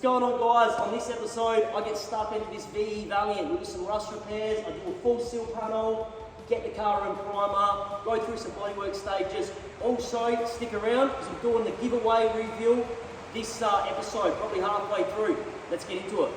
going on, guys? On this episode, I get stuck into this VE Valiant. We do some rust repairs, I do a full Sill panel, get the car in primer, go through some bodywork stages. Also, stick around because I'm doing the giveaway reveal this episode, probably halfway through. Let's get into it.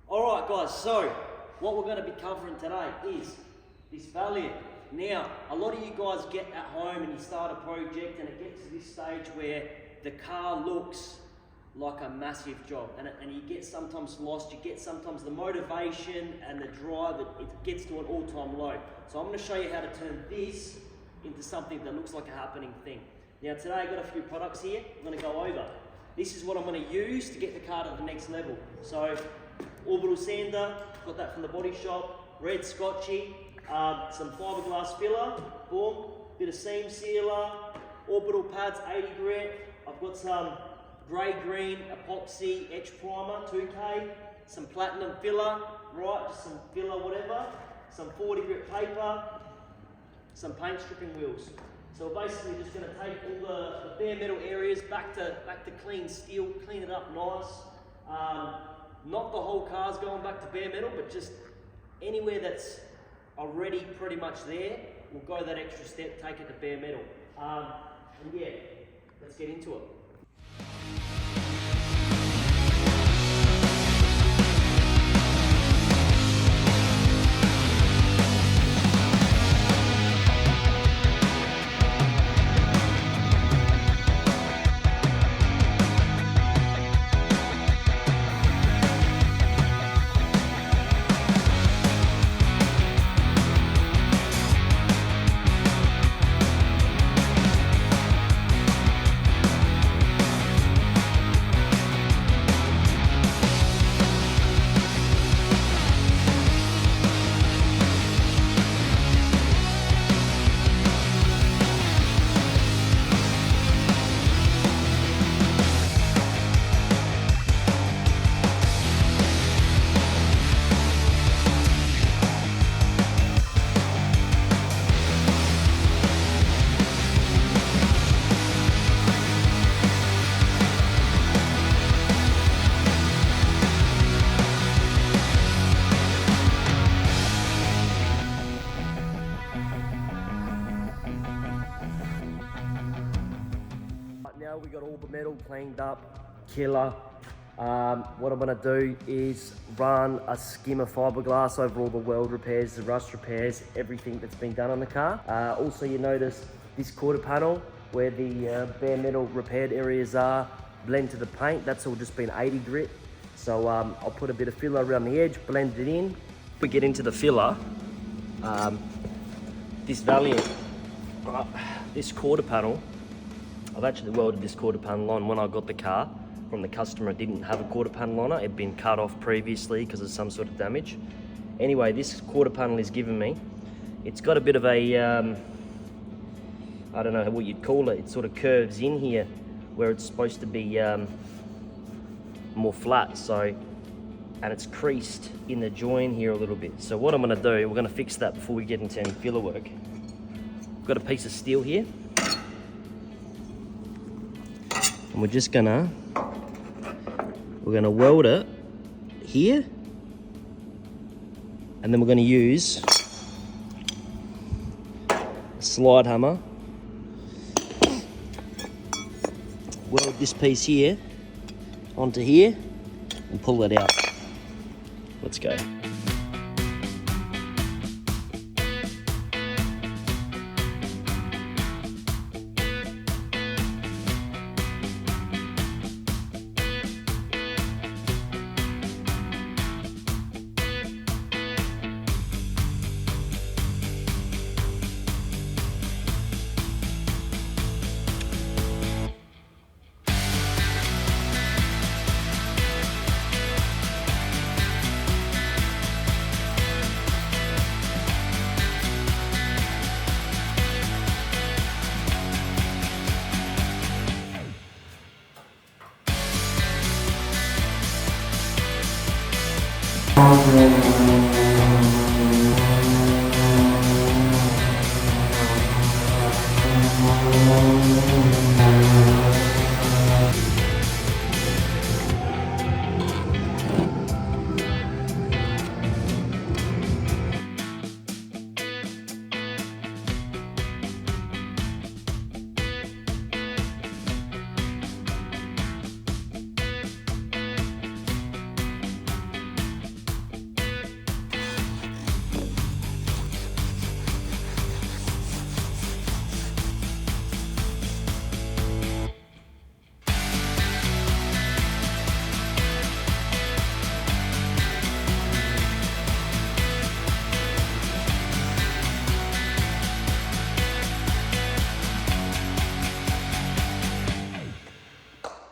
Alright guys, so what we're going to be covering today is this Valiant. Now, a lot of you guys get at home and you start a project and it gets to this stage where the car looks like a massive job and you get sometimes lost, you get sometimes the motivation and the drive, it gets to an all-time low. So I'm going to show you how to turn this into something that looks like a happening thing. Now today I've got a few products here I'm going to go over. This is what I'm going to use to get the car to the next level. So orbital sander, got that from the body shop, red scotchy, some fiberglass filler, boom, bit of seam sealer, orbital pads 80 grit, I've got some grey-green epoxy etch primer 2K, some platinum filler, right, just some filler whatever, some 40 grit paper, some paint stripping wheels. So we're basically just going to take all the bare metal areas back to clean steel, clean it up nice. Not the whole car's going back to bare metal, but just anywhere that's already pretty much there, we'll go that extra step, take it to bare metal. And yeah, let's get into it. Now we got all the metal cleaned up, killer. What I'm gonna do is run a skim of fiberglass over all the weld repairs, the rust repairs, everything that's been done on the car. Also, you notice this quarter panel where the bare metal repaired areas are blend to the paint. That's all just been 80 grit. So I'll put a bit of filler around the edge, blend it in. We get into the filler. This Valiant, this quarter panel, I've actually welded this quarter panel on when I got the car from the customer. It didn't have a quarter panel on it. It'd been cut off previously because of some sort of damage. Anyway, this quarter panel is given me. It's got a bit of a, I don't know what you'd call it. It sort of curves in here where it's supposed to be more flat. So, and it's creased in the join here a little bit. So what I'm gonna do, we're gonna fix that before we get into any filler work. I've got a piece of steel here. And we're just gonna weld it here, and then we're gonna use a slide hammer, weld this piece here onto here, and pull it out. Let's go.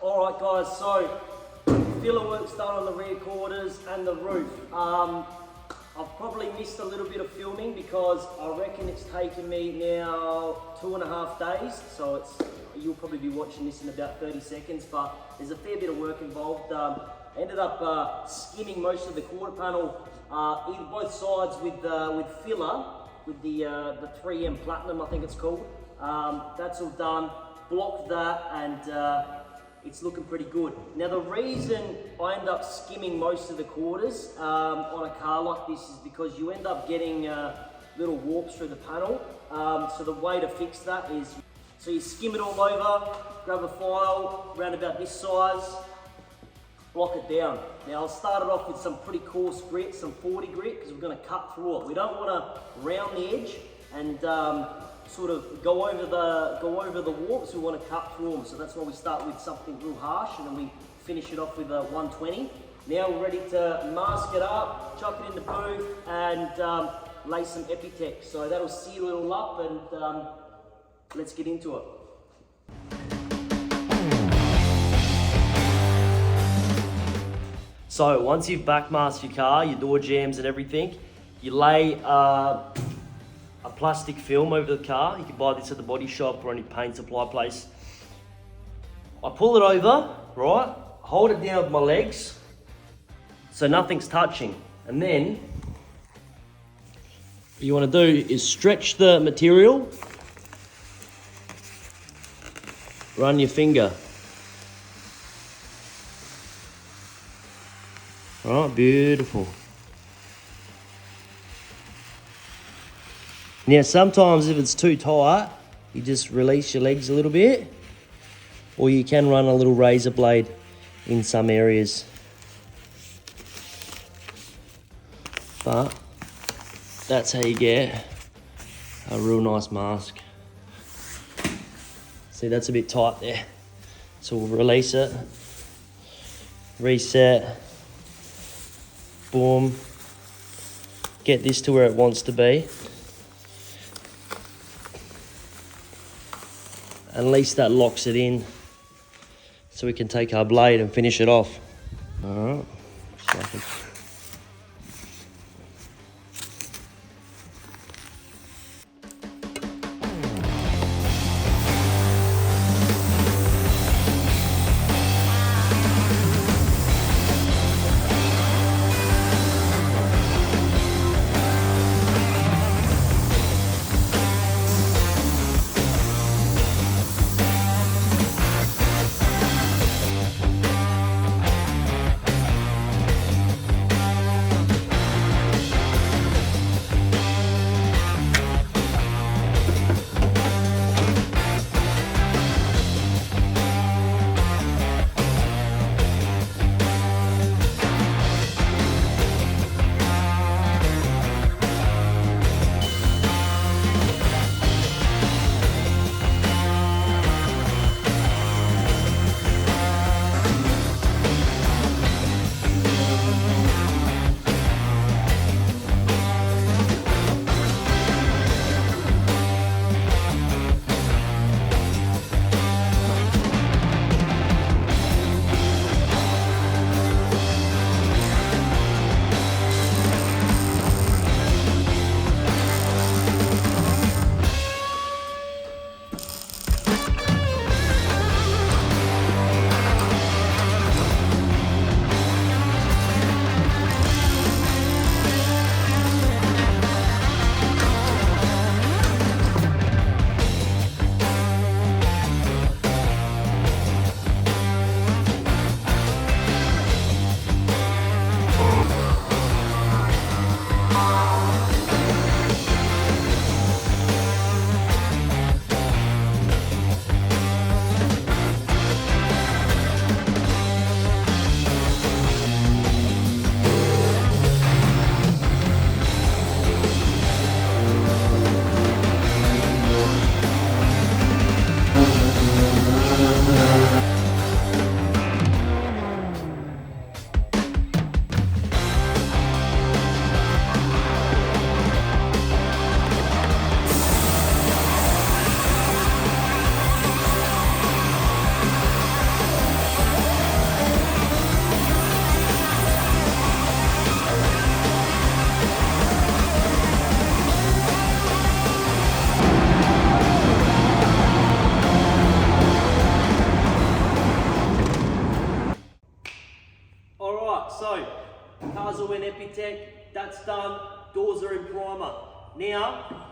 Alright guys, so filler work's done on the rear quarters and the roof. I've probably missed a little bit of filming because I reckon it's taken me now 2.5 days. So you'll probably be watching this in about 30 seconds, but there's a fair bit of work involved. Ended up skimming most of the quarter panel, both sides with filler, with the 3M Platinum, I think it's called. That's all done, blocked that, and it's looking pretty good. Now the reason I end up skimming most of the quarters on a car like this is because you end up getting little warps through the panel. So the way to fix that is, so you skim it all over, grab a file around about this size, block it down. Now I'll start it off with some pretty coarse grit, some 40 grit, because we're going to cut through it. We don't want to round the edge and sort of go over the warps. We want to cut through them, so that's why we start with something real harsh and then we finish it off with a 120. Now we're ready to mask it up, chuck it in the booth, and lay some Epitech. So that'll seal it all up, and let's get into it. So once you've backmasked your car, your door jambs and everything, you lay a plastic film over the car. You can buy this at the body shop or any paint supply place. I pull it over, right? Hold it down with my legs so nothing's touching. And then what you want to do is stretch the material, run your finger. All right, beautiful. Now sometimes if it's too tight, you just release your legs a little bit, or you can run a little razor blade in some areas. But that's how you get a real nice mask. See, that's a bit tight there. So we'll release it, reset, boom, get this to where it wants to be. At least that locks it in so we can take our blade and finish it off. All right. that's done. Doors are in primer. Now,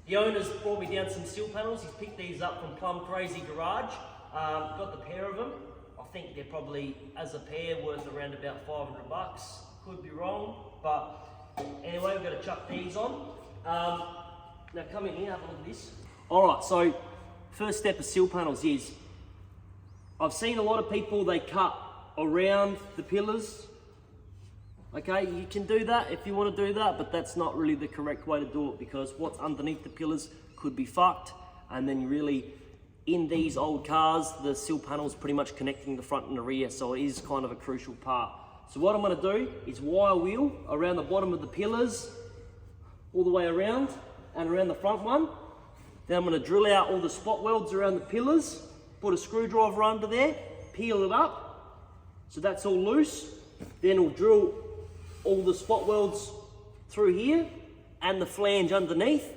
the owner's brought me down some Sill panels. He's picked these up from Plum Crazy Garage. Got the pair of them. I think they're probably, as a pair, worth around about 500 bucks. Could be wrong, but anyway, we've got to chuck these on. Now come in here, have a look at this. All right, so first step of Sill panels is, I've seen a lot of people, they cut around the pillars. Okay, you can do that if you want to do that, but that's not really the correct way to do it, because what's underneath the pillars could be fucked. And then really, in these old cars, the Sill panel is pretty much connecting the front and the rear, so it is kind of a crucial part. So what I'm going to do is wire wheel around the bottom of the pillars, all the way around, and around the front one. Then I'm going to drill out all the spot welds around the pillars, put a screwdriver under there, peel it up, so that's all loose. Then we'll drill all the spot welds through here and the flange underneath.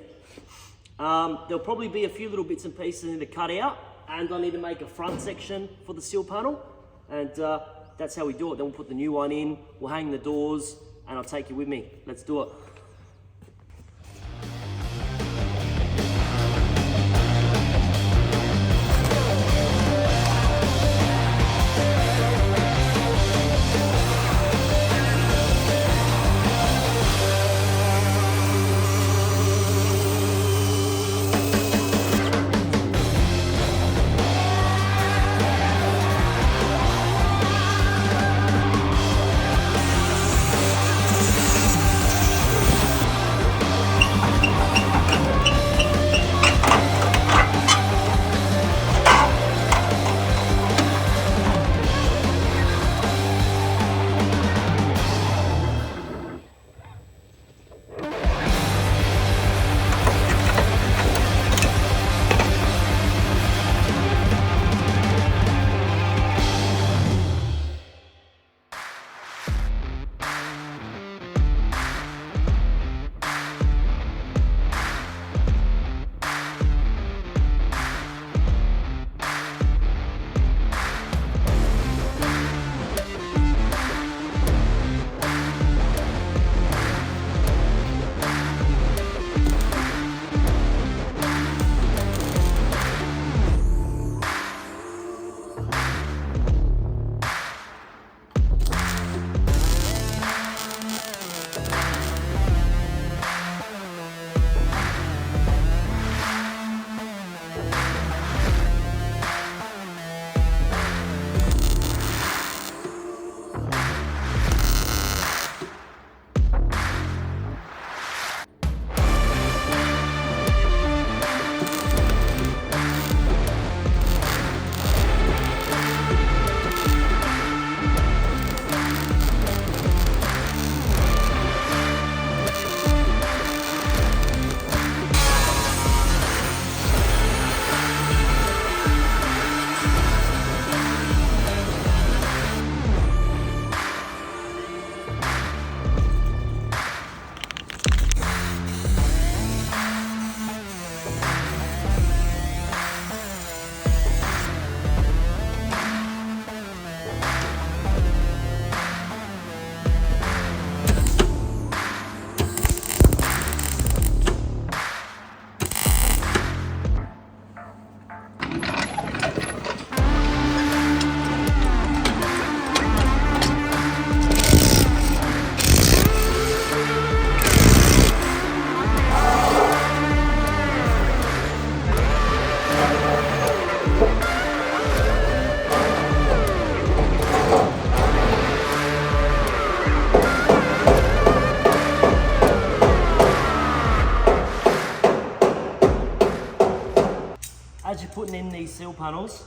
There'll probably be a few little bits and pieces I need to cut out, and I need to make a front section for the Sill panel, and that's how we do it. Then we'll put the new one in, we'll hang the doors, and I'll take you with me. Let's do it. as you're putting in these Sill panels,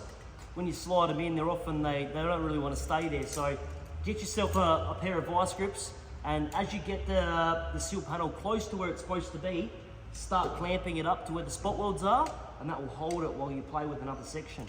when you slide them in, they're often, they don't really want to stay there. So get yourself a pair of vice grips, and as you get the Sill panel close to where it's supposed to be, start clamping it up to where the spot welds are, and that will hold it while you play with another section.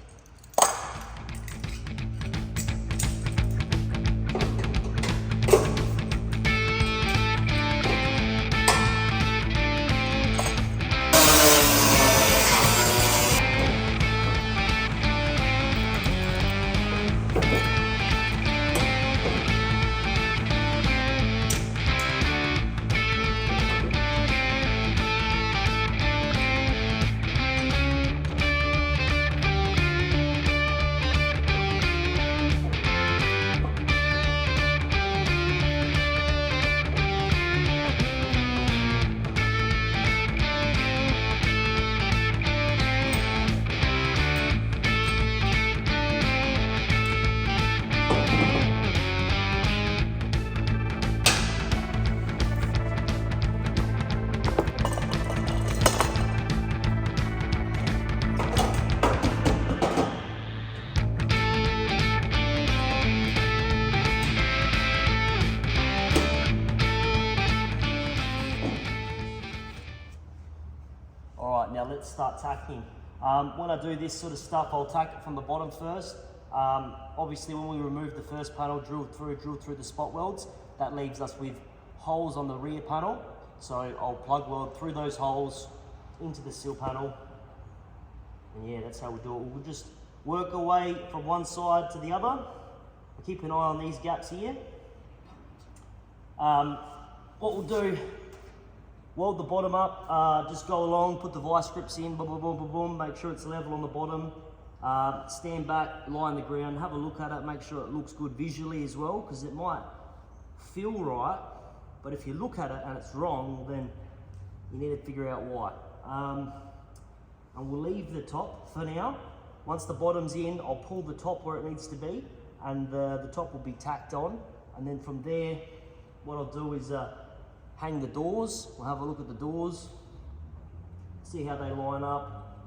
Right, now let's start tacking. When I do this sort of stuff, I'll tack it from the bottom first. Obviously when we remove the first panel, drill through the spot welds, that leaves us with holes on the rear panel. So I'll plug weld through those holes into the sill panel. And yeah, that's how we do it. We'll just work our way from one side to the other. Keep an eye on these gaps here. What we'll do, weld the bottom up, just go along, put the vice grips in, boom, boom, boom, boom, boom, make sure it's level on the bottom. Stand back, lie on the ground, have a look at it, make sure it looks good visually as well, because it might feel right, but if you look at it and it's wrong, then you need to figure out why. And we'll leave the top for now. Once the bottom's in, I'll pull the top where it needs to be, and the top will be tacked on. And then from there, what I'll do is hang the doors. We'll have a look at the doors, see how they line up,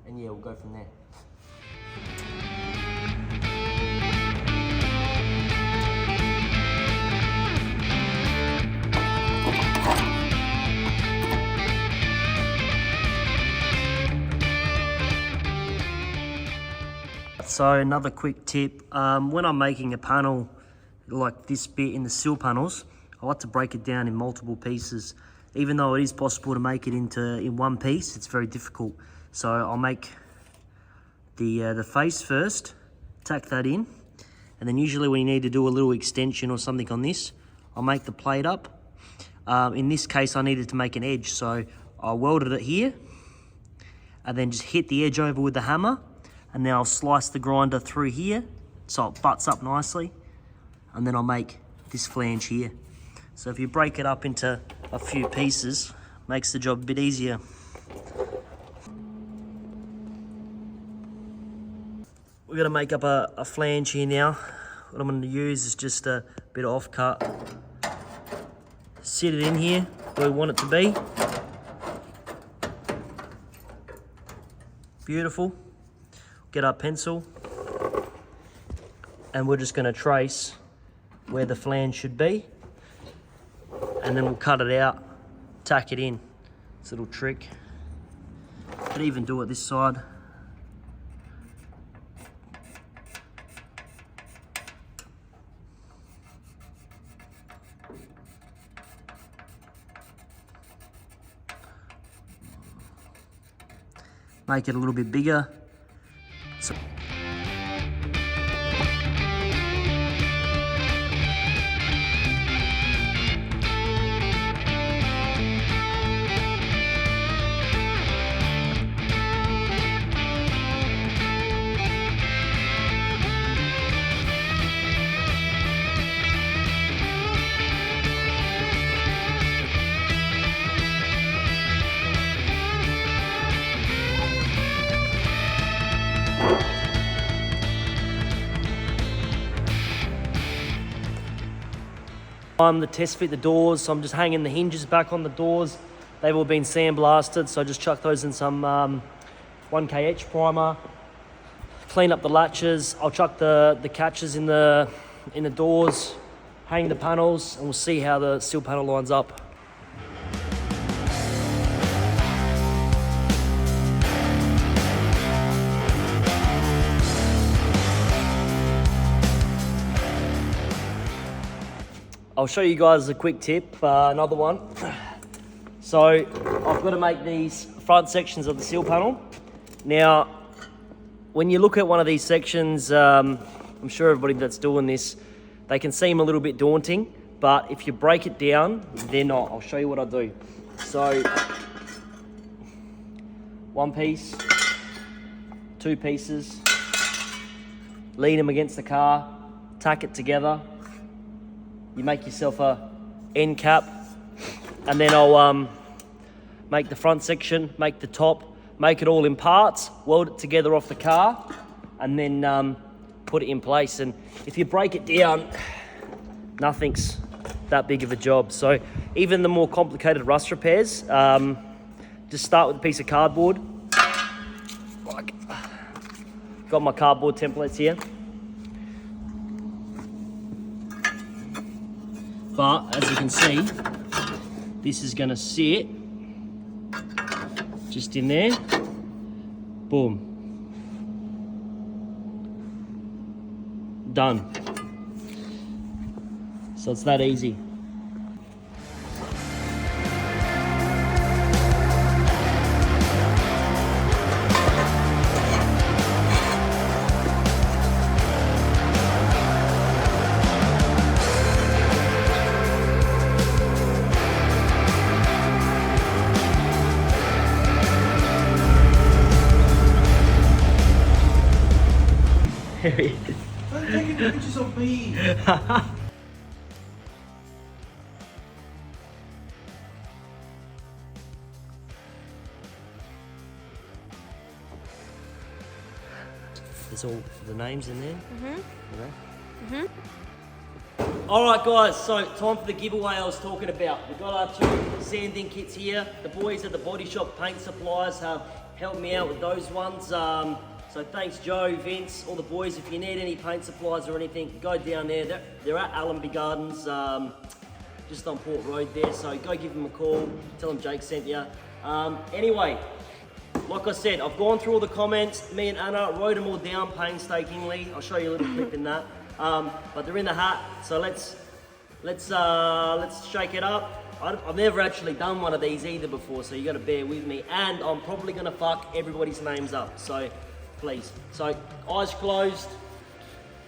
and yeah, we'll go from there. So another quick tip, when I'm making a panel like this bit in the sill panels, I like to break it down in multiple pieces. Even though it is possible to make it in one piece, it's very difficult. So I'll make the face first, tack that in, and then usually when you need to do a little extension or something on this, I'll make the plate up. In this case, I needed to make an edge, so I welded it here, and then just hit the edge over with the hammer, and then I'll slice the grinder through here, so it butts up nicely, and then I'll make this flange here. So if you break it up into a few pieces, makes the job a bit easier. We're gonna make up a flange here now. What I'm gonna use is just a bit of offcut. Sit it in here where we want it to be. Beautiful. Get our pencil, and we're just gonna trace where the flange should be, and then we'll cut it out, tack it in. It's a little trick. Could even do it this side. Make it a little bit bigger. So to test fit the doors, so I'm just hanging the hinges back on the doors. They've all been sandblasted, so I just chuck those in some 1KH primer, clean up the latches. I'll chuck the catches in the doors, hang the panels, and we'll see how the sill panel lines up. I'll show you guys a quick tip, another one. So I've got to make these front sections of the sill panel. Now, when you look at one of these sections, I'm sure everybody that's doing this, they can seem a little bit daunting, but if you break it down, they're not. I'll show you what I do. So, one piece, two pieces, lean them against the car, tack it together. You make yourself a end cap, and then I'll make the front section, make the top, make it all in parts, weld it together off the car, and then put it in place. And if you break it down, nothing's that big of a job. So even the more complicated rust repairs, just start with a piece of cardboard. Got my cardboard templates here. But as you can see, this is going to sit just in there. Boom. Done. So it's that easy. Don't take any pictures of me. There's all the names in there. All right, guys. So time for the giveaway I was talking about. We've got our 2 sanding kits here. The boys at the Body Shop Paint Supplies have helped me out with those ones. So thanks, Joe, Vince, all the boys. If you need any paint supplies or anything, go down there. They're at Allenby Gardens, just on Port Road there. So go give them a call. Tell them Jake sent you. Anyway, like I said, I've gone through all the comments. Me and Anna wrote them all down painstakingly. I'll show you a little clip in that. But they're in the hat. So let's shake it up. I've never actually done one of these either before, so you got to bear with me. And I'm probably gonna fuck everybody's names up. So please. So eyes closed.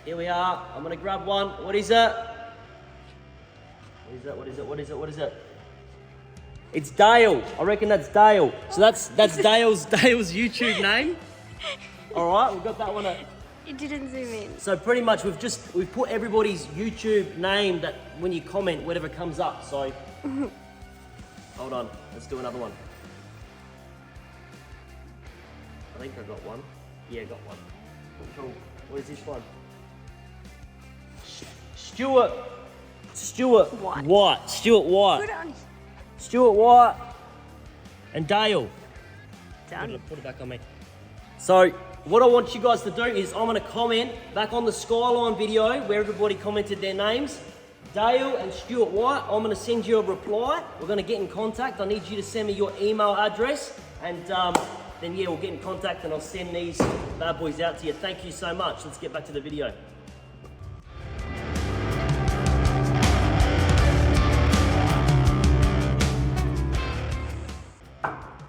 Here we are. I'm gonna grab one. What is it? What is it? It's Dale. I reckon that's Dale. So that's Dale's YouTube name. All right, we've got that one. It didn't zoom in. So pretty much we've put everybody's YouTube name that when you comment, whatever comes up. So hold on, let's do another one. I think I got one. Yeah, got one. Cool. What is this one? Stuart White. White. Stuart White. Put it on. Stuart White and Dale. Done. Put it back on me. So what I want you guys to do is I'm going to comment back on the Skyline video where everybody commented their names. Dale and Stuart White, I'm going to send you a reply. We're going to get in contact. I need you to send me your email address and then yeah, we'll get in contact and I'll send these bad boys out to you. Thank you so much. Let's get back to the video.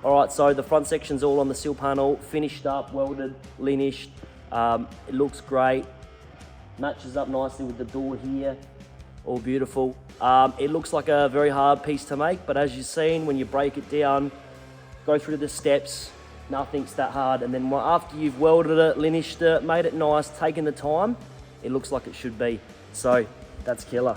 All right, so the front section's all on the sill panel, finished up, welded, linished. It looks great. Matches up nicely with the door here, all beautiful. It looks like a very hard piece to make, but as you've seen, when you break it down, go through the steps, nothing's that hard. And then after you've welded it, linished it, made it nice, taken the time, it looks like it should be. So that's killer.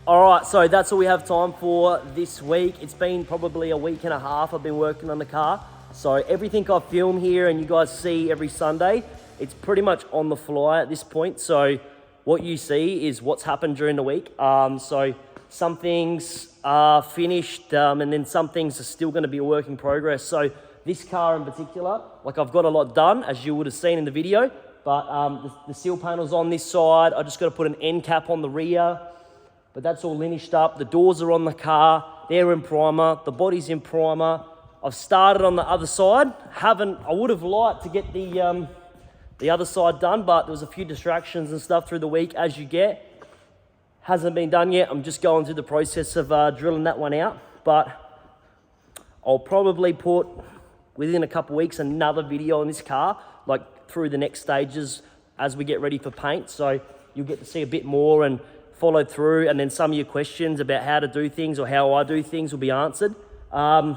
All right, so that's all we have time for this week. It's been probably a week and a half I've been working on the car. So everything I film here and you guys see every Sunday, it's pretty much on the fly at this point. So what you see is what's happened during the week. So some things are finished and then some things are still gonna be a work in progress. So this car in particular, like I've got a lot done as you would have seen in the video, but the sill panel's on this side. I just gotta put an end cap on the rear. But that's all linished up. The doors are on the car. They're in primer. The body's in primer. I've started on the other side. I would have liked to get the other side done, but there was a few distractions and stuff through the week as you get. Hasn't been done yet. I'm just going through the process of drilling that one out. But I'll probably put, within a couple of weeks, another video on this car, like through the next stages as we get ready for paint. So you'll get to see a bit more and follow through, and then some of your questions about how to do things or how I do things will be answered. I've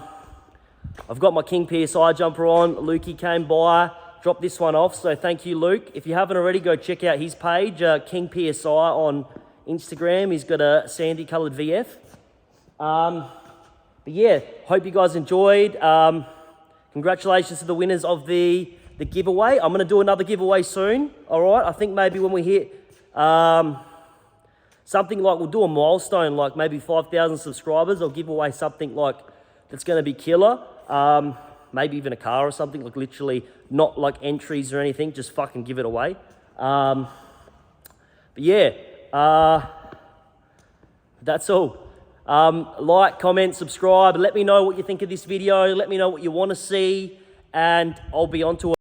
got my King PSI jumper on. Lukey came by, dropped this one off, so thank you, Luke. If you haven't already, go check out his page, King PSI on Instagram. He's got a sandy coloured VF. But yeah, hope you guys enjoyed. Congratulations to the winners of the giveaway. I'm going to do another giveaway soon, all right? I think maybe when we hit something like, we'll do a milestone, like maybe 5,000 subscribers. I'll give away something like that's going to be killer. Maybe even a car or something, like literally not like entries or anything, just fucking give it away. But yeah, that's all. Like, comment, subscribe. Let me know what you think of this video. Let me know what you want to see, and I'll be on to it.